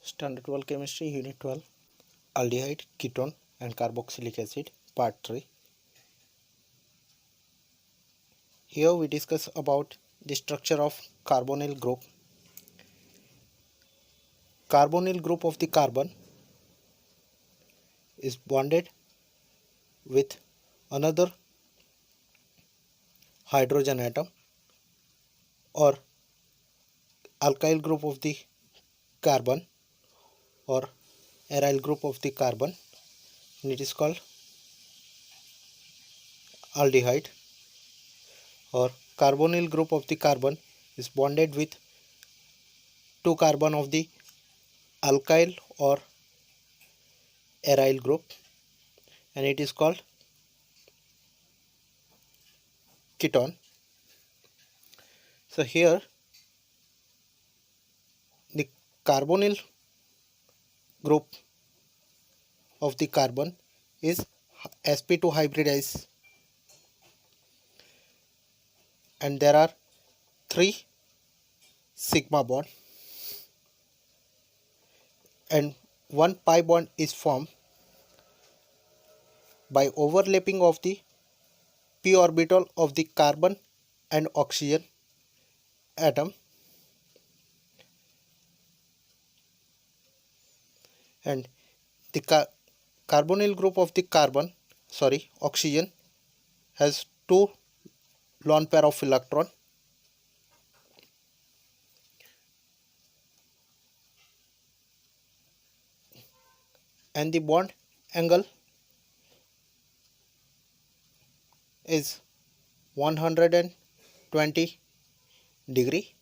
Standard 12 Chemistry, Unit 12, Aldehyde, Ketone and Carboxylic acid, Part 3. Here we discuss about the structure of carbonyl group. Carbonyl group of the carbon is bonded with another hydrogen atom, or alkyl group of the carbon, or aryl group of the carbon, and it is called aldehyde. Or carbonyl group of the carbon is bonded with two carbon of the alkyl or aryl group, and it is called ketone. So here the carbonyl group of the carbon is sp2 hybridized, and there are 3 sigma bond and 1 pi bond is formed by overlapping of the p orbital of the carbon and oxygen atom, and the carbonyl group of the oxygen has 2 lone pair of electron, and the bond angle is 120 degree.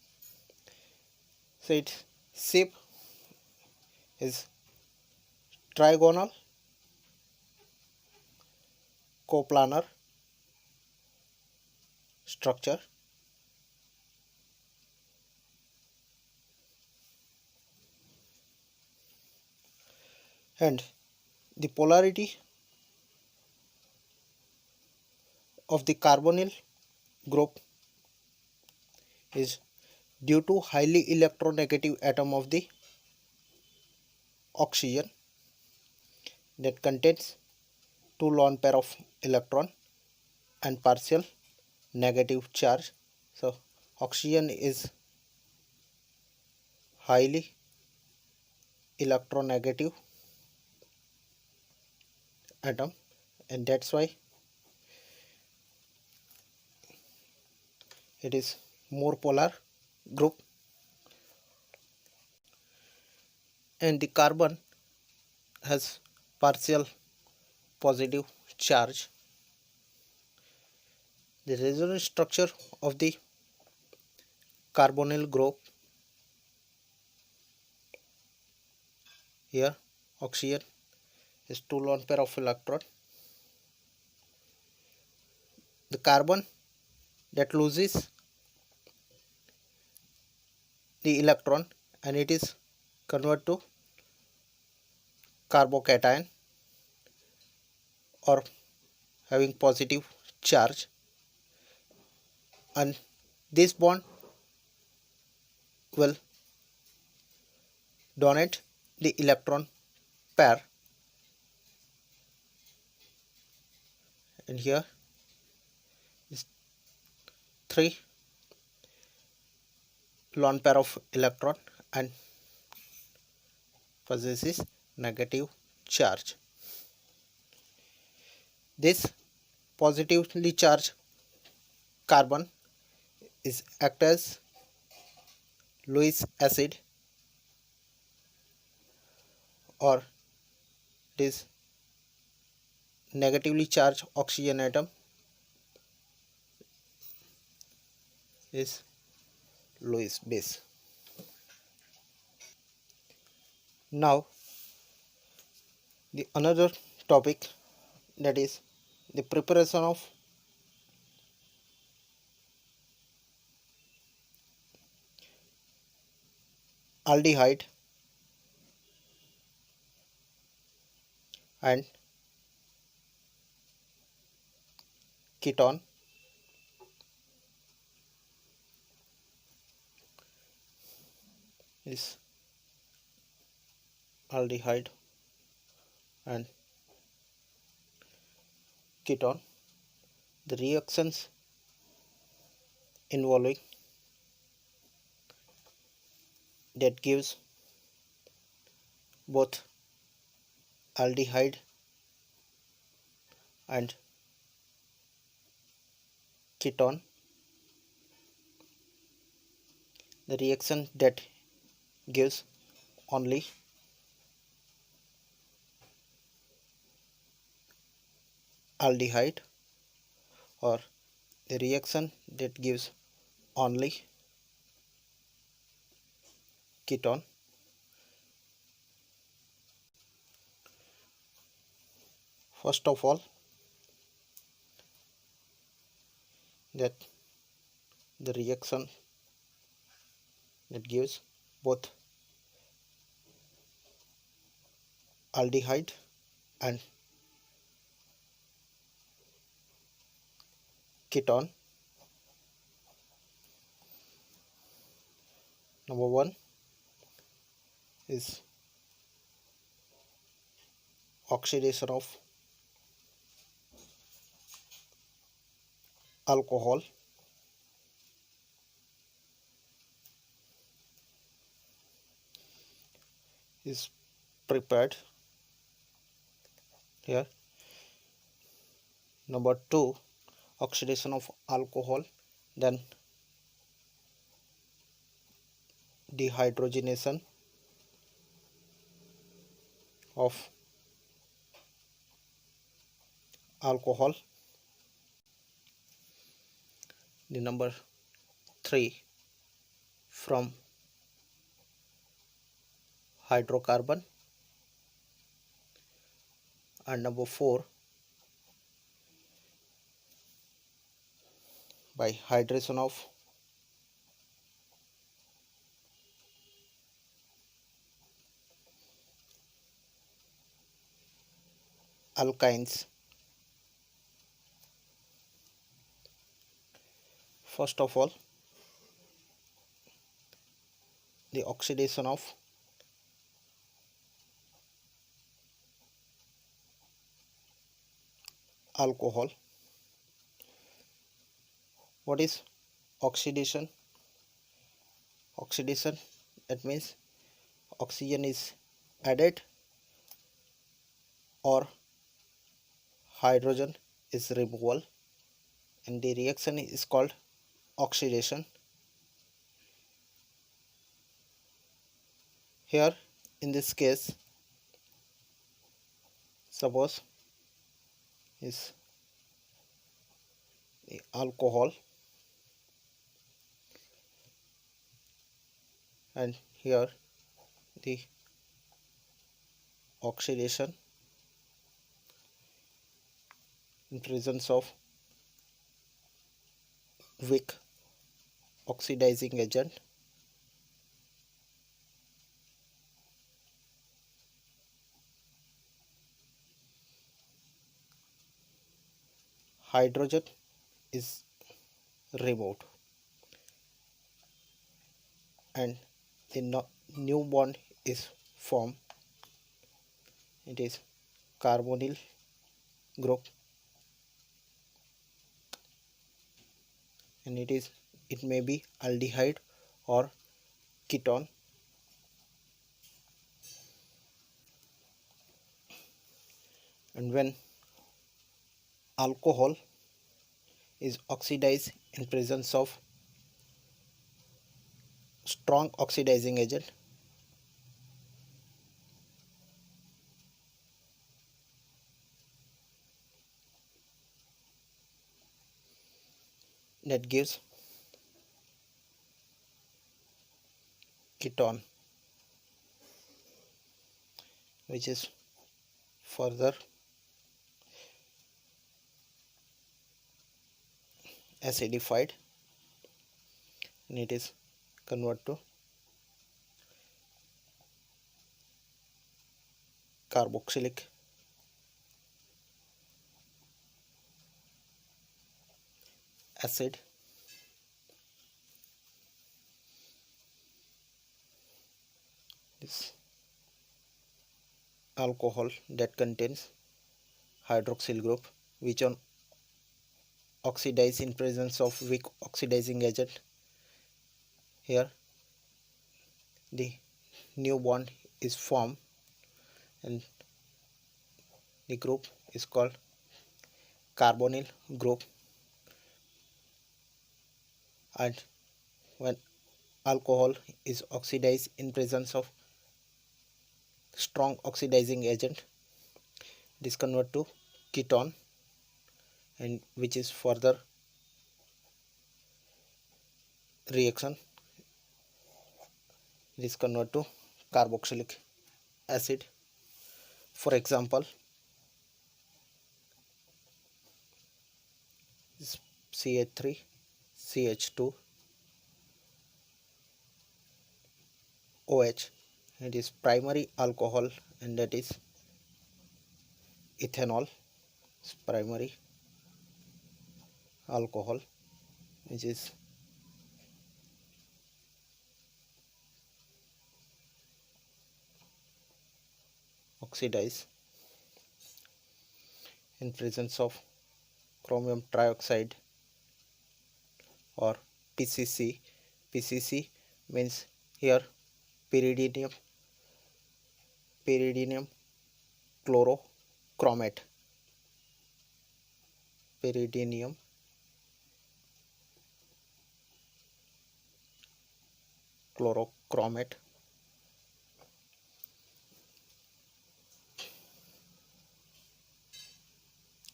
So its shape is trigonal coplanar structure, and the polarity of the carbonyl group is due to highly electronegative atom of the oxygen that contains 2 lone pair of electron and partial negative charge. So oxygen is highly electronegative atom, and that's why it is more polar group. And the carbon has partial positive charge. The resonance structure of the carbonyl group: here oxygen is 2 lone pair of electron. The carbon that loses the electron and it is converted to carbocation or having positive charge, and this bond will donate the electron pair, and here is 3 lone pair of electron and possesses negative charge. This positively charged carbon is act as Lewis acid, or this negatively charged oxygen atom is Lewis base. Now the another topic, that is the preparation of aldehyde and ketone. Is aldehyde and ketone. The reactions involving that gives both aldehyde and ketone. The reaction that gives only aldehyde, or the reaction that gives only ketone. First of all, that the reaction that gives both aldehyde and ketone. Number one is oxidation of alcohol. Is prepared here. Number two, oxidation of alcohol, then dehydrogenation of alcohol. The number three, from hydrocarbon, and number four, by hydration of alkynes. First of all, the oxidation of alcohol. What is oxidation? Oxidation, that means oxygen is added or hydrogen is removal, and the reaction is called oxidation. Here in this case, suppose is the alcohol, and here the oxidation in presence of weak oxidizing agent. Hydrogen is removed and the new bond is formed. It is carbonyl group, and it may be aldehyde or ketone. And when alcohol is oxidized in presence of strong oxidizing agent, that gives ketone, which is further acidified, and it is converted to carboxylic acid. This alcohol that contains hydroxyl group which on oxidize in presence of weak oxidizing agent. Here the new bond is formed and the group is called carbonyl group, and when alcohol is oxidized in presence of strong oxidizing agent, it is converted to ketone, and which is further reaction it is converted to carboxylic acid. For example, this CH3 CH2 OH, it is primary alcohol, and that is ethanol. It's primary alcohol which is oxidized in presence of chromium trioxide or PCC. PCC means here pyridinium chlorochromate. Pyridinium chlorochromate,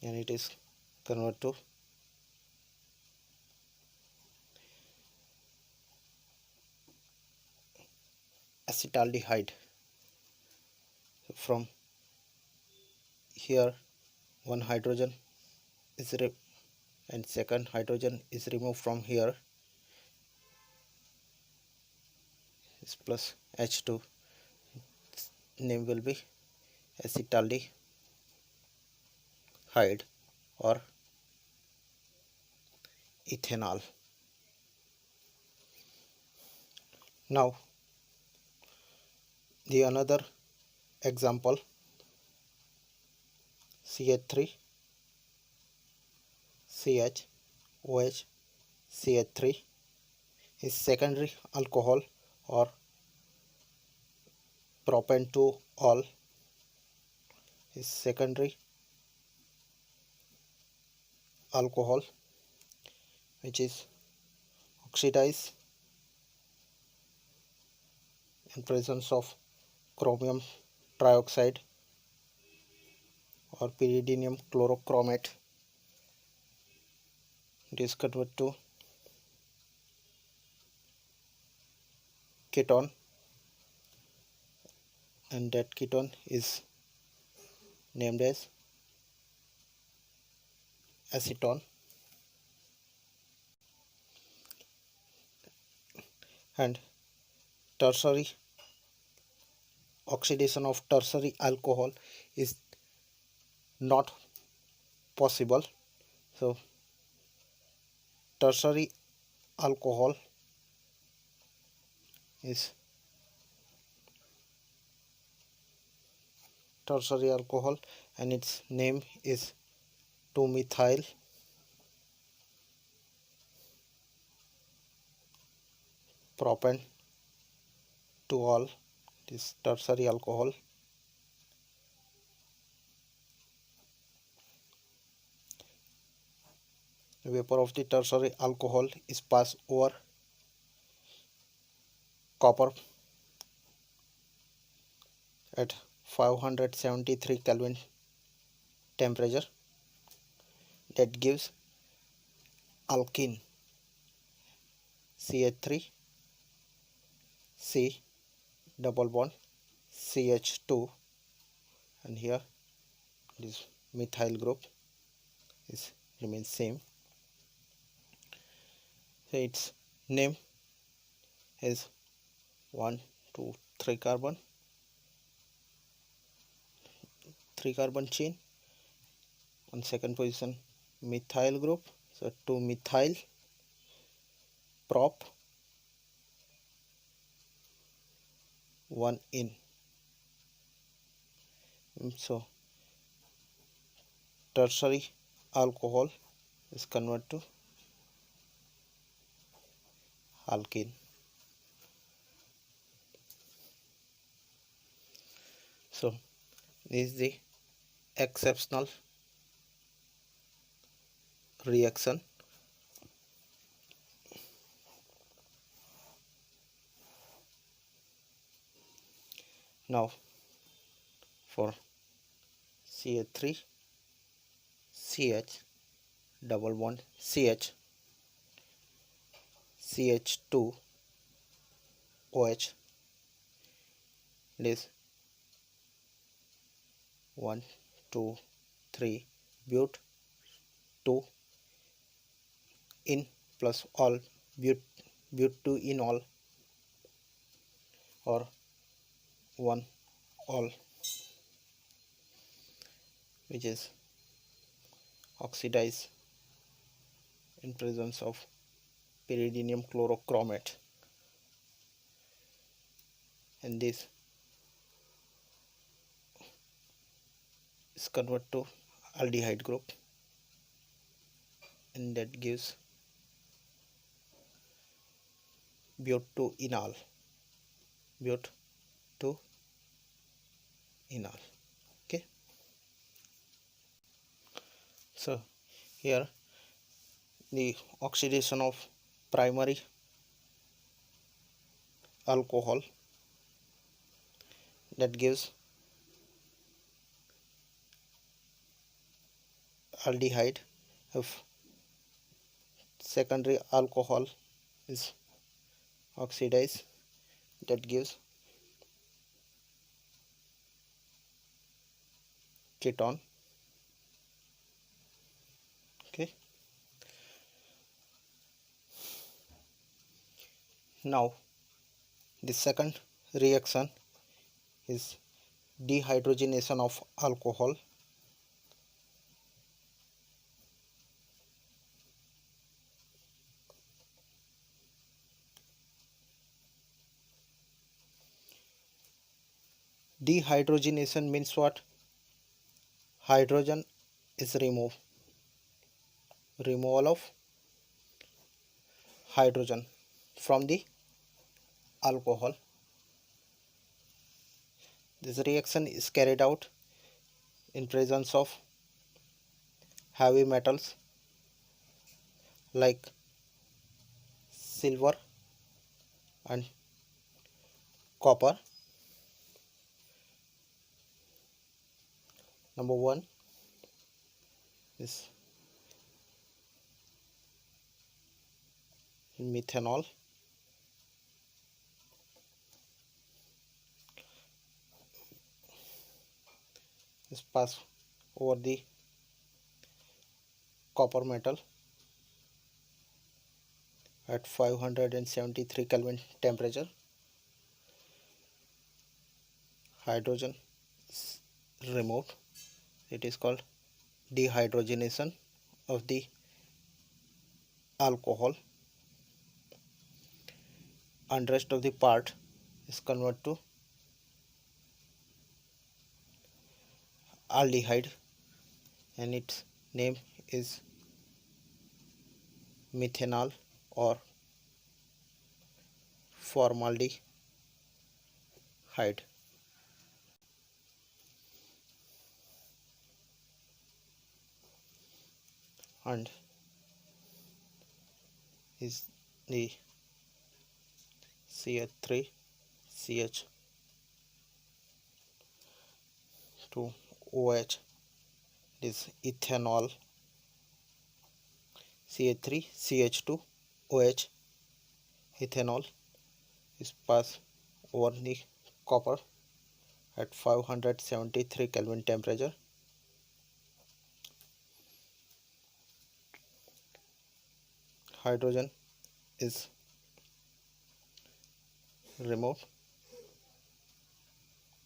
and it is converted to acetaldehyde. So from here one hydrogen is and second hydrogen is removed from here, is plus H2, name will be acetaldehyde or ethanol. Now the another example, CH3 CH OH CH3 is secondary alcohol or propanol is secondary alcohol which is oxidized in presence of chromium trioxide or pyridinium chlorochromate. It is converted to ketone, and that ketone is named as acetone. And tertiary oxidation of tertiary alcohol is not possible. So tertiary alcohol is and its name is 2-methyl propan to all. This tertiary alcohol. The vapor of the tertiary alcohol is passed over copper at 573 Kelvin temperature. That gives alkene CH3 C double bond CH2, and here this methyl group is remains same. So its name is 1 2 3 carbon, 3 carbon chain. On second position methyl group, so 2 methyl prop 1 in. So tertiary alcohol is converted to alkene. So this is the exceptional reaction. Now for CH3 CH double bond CH CH2 OH, it is 1 2 3 but 2 in plus all but 2 in all, or 1 all, which is oxidized in presence of pyridinium chlorochromate, and this is converted to aldehyde group, and that gives but 2 enol, but 2 enol. Okay, so here the oxidation of primary alcohol, that gives aldehyde. If secondary alcohol is oxidized, that gives ketone. Okay, now the second reaction is dehydrogenation of alcohol. Dehydrogenation means what? Hydrogen is removal of hydrogen from the alcohol. This reaction is carried out in presence of heavy metals like silver and copper. Number 1 is methanol. Is passed over the copper metal at 573 Kelvin temperature. Hydrogen is removed. It is called dehydrogenation of the alcohol, and rest of the part is converted to aldehyde, and its name is methanol or formaldehyde. And is the CH3 CH2 OH, is ethanol. CH3 CH2 OH, ethanol, is passed over the copper at 573 Kelvin temperature. Hydrogen is removed.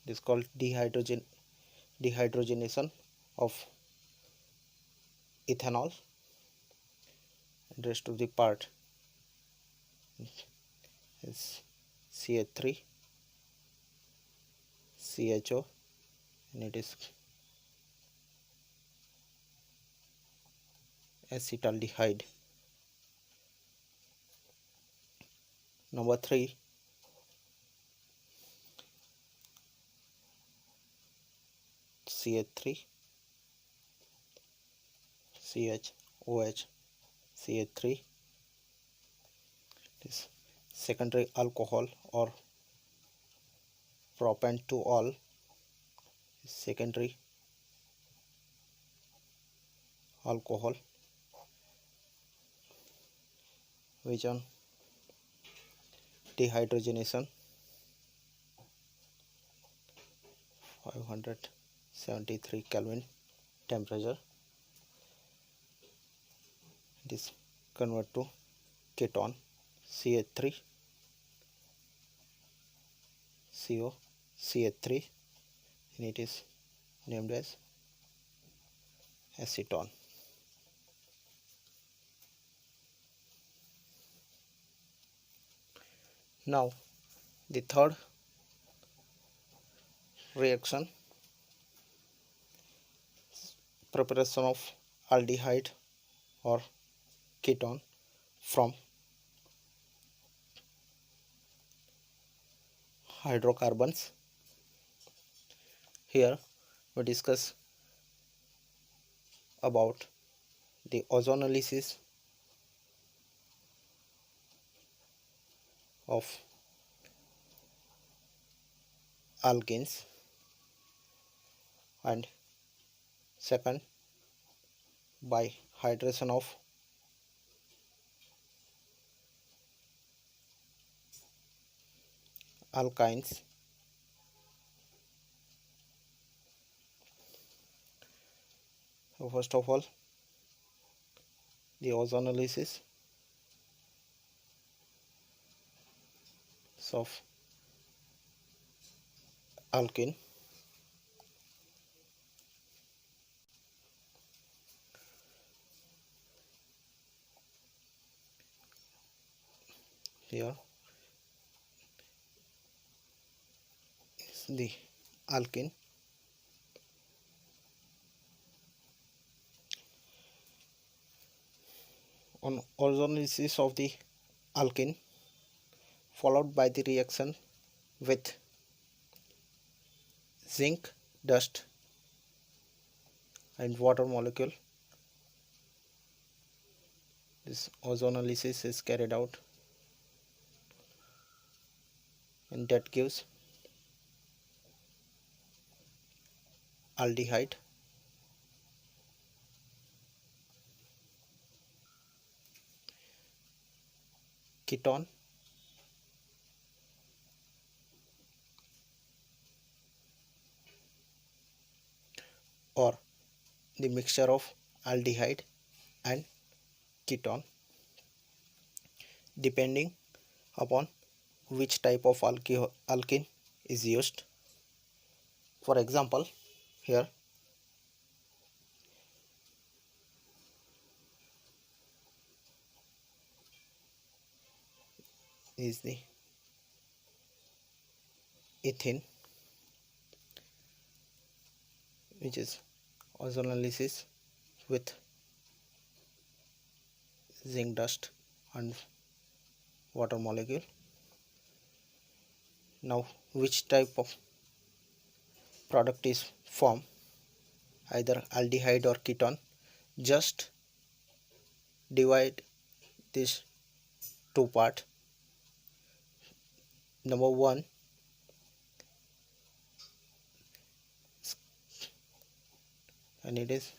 It is called dehydrogenation of ethanol, and rest of the part is CH3 CHO and it is acetaldehyde. Number 3, CH3, CHOH, CH3 is secondary alcohol or propan-to-ol secondary alcohol, which on dehydrogenation 573 Kelvin temperature, it is convert to ketone CH3 CO CH3 and it is named as acetone. Now the third reaction, preparation of aldehyde or ketone from hydrocarbons. Here we discuss about the ozonolysis of alkenes, and second by hydration of alkynes. So first of all, the ozonolysis of alkene. Here is the alkene. On ozonolysis of the alkene followed by the reaction with zinc dust and water molecule, this ozonolysis is carried out and that gives aldehyde, ketone, or the mixture of aldehyde and ketone depending upon which type of alkene is used. For example, here is the ethene, which is ozonolysis with zinc dust and water molecule. Now which type of product is formed, either aldehyde or ketone? Just divide this two part. Number 1, and it is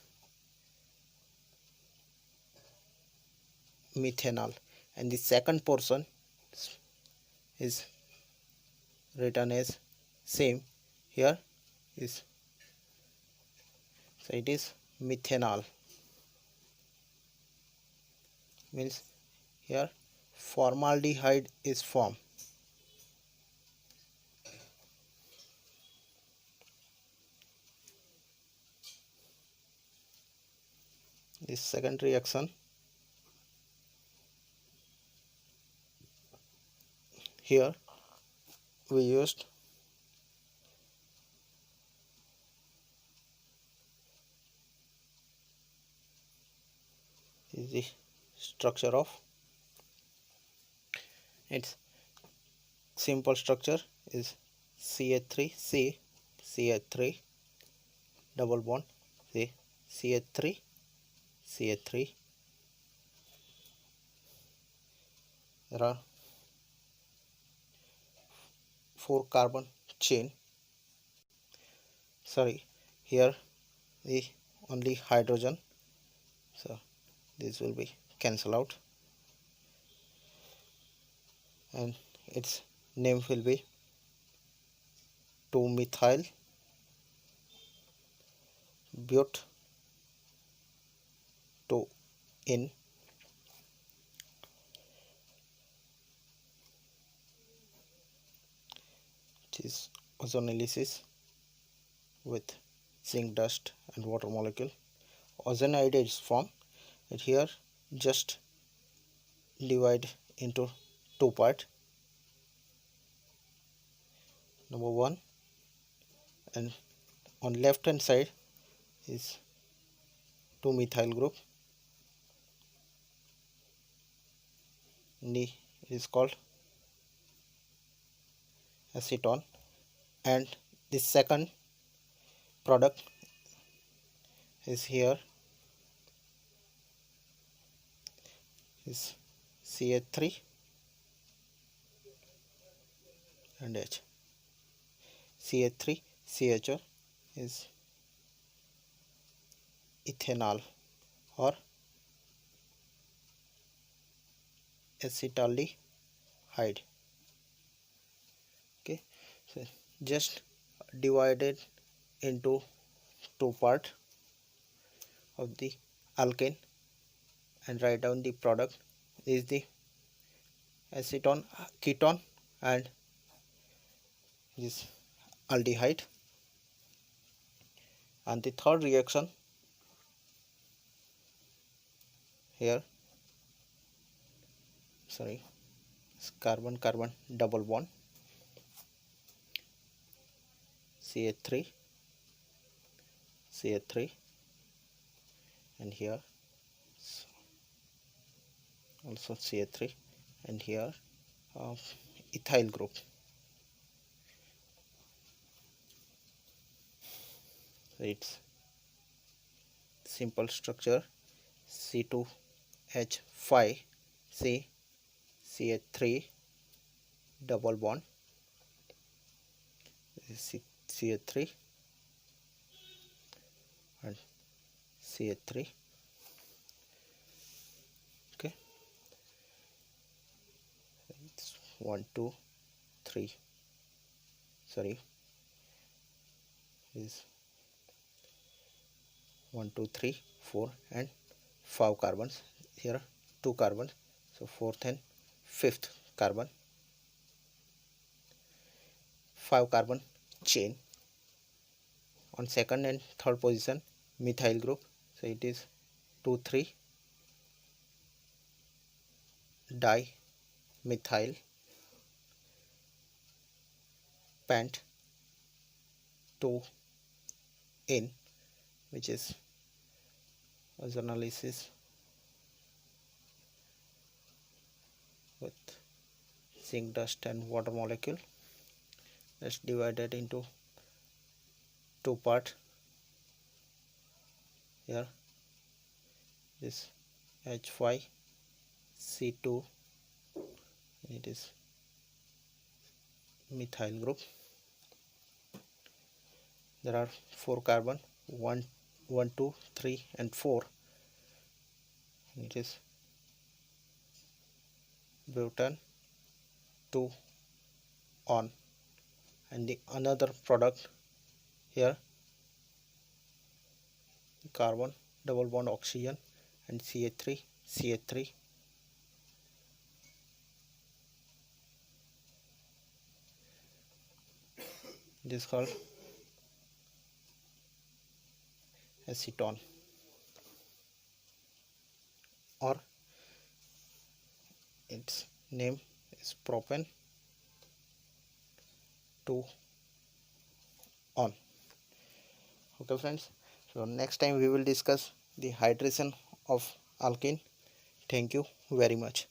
methanol, and the second portion is written as same here is, so it is methanol, means here formaldehyde is formed. This second reaction, here we used is the structure of its simple structure is CH3C, CH3 double bond, see CH3, CH3. There are 4 carbon chain. Sorry, here the only hydrogen, so this will be cancel out, and its name will be 2-methyl but 2 in which is ozonolysis with zinc dust and water molecule. Ozonide is formed. It here just divide into 2 parts. Number 1, and on left hand side is 2-methyl group. It is called acetone, and the second product is here is CH3 and H. CH3 CHO is ethanol or acetaldehyde. Okay, so just divided into 2 parts of the alkane and write down the product is the acetone ketone and this aldehyde. And the third reaction here, sorry, it's carbon carbon double bond, CH3 CH3, and here also CH3, and here ethyl group. So its simple structure C2H5 C CH3 double bond, CH3 and CH3. Okay, it's 1 2 3, sorry, is 1 2 3 4 and 5 carbons. Here 2 carbons, so 4th and 5th carbon, 5 carbon chain. On second and third position methyl group, so it is 2 3 dimethyl pent 2 in, which is ozonolysis with zinc dust and water molecule. Let's divide it into 2 parts. Here this H5C2, it is methyl group. There are 4 carbon, 1 2 3 and 4. It is butane 2 on, and the another product here carbon double bond oxygen and CH3 CH3. This is called acetone, or its name is propane 2 on. Okay friends, so next time we will discuss the hydration of alkene. Thank you very much.